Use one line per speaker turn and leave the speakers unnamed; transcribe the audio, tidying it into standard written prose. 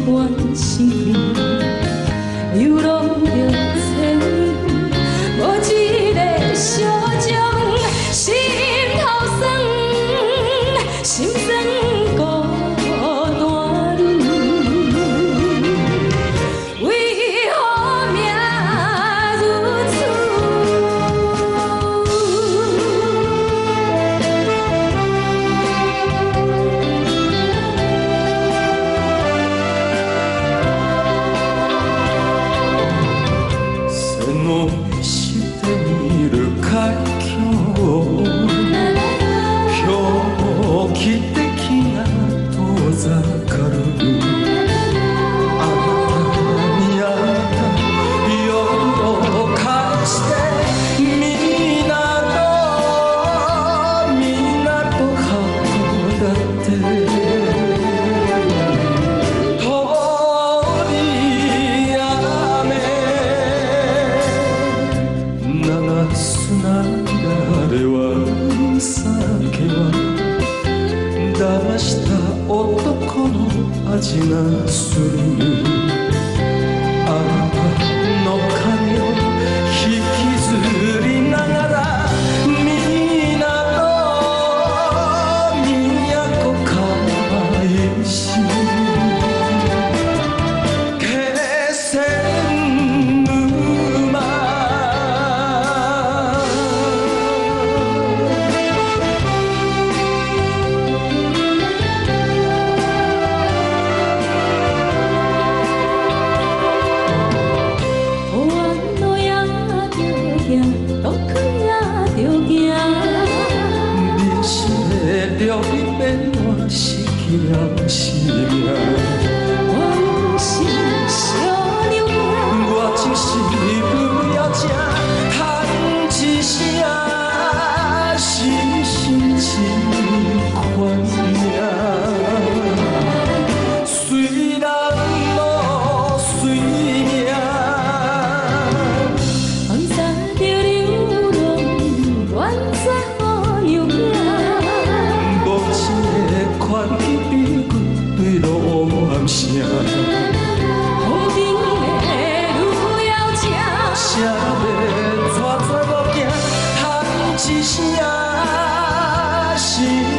关心，流浪着千年，无一个小情，心头酸，心酸孤单女。为何命如此？
線をしてみる海峡、狂気的な遠ざかるあなたにあった夜を返して港函館あれは酒は騙した男の味がするあなたの髪を引きずりながら都返し気仙沼了一遍我失去了生命，
我是小流氓，
我就是不要这叹一声，是心情款命。虽然无随命，
放下着流浪，愿做好友仔。
款起比阮对路暗声，
风景的路遥正，
谁要带带无行，叹一声心。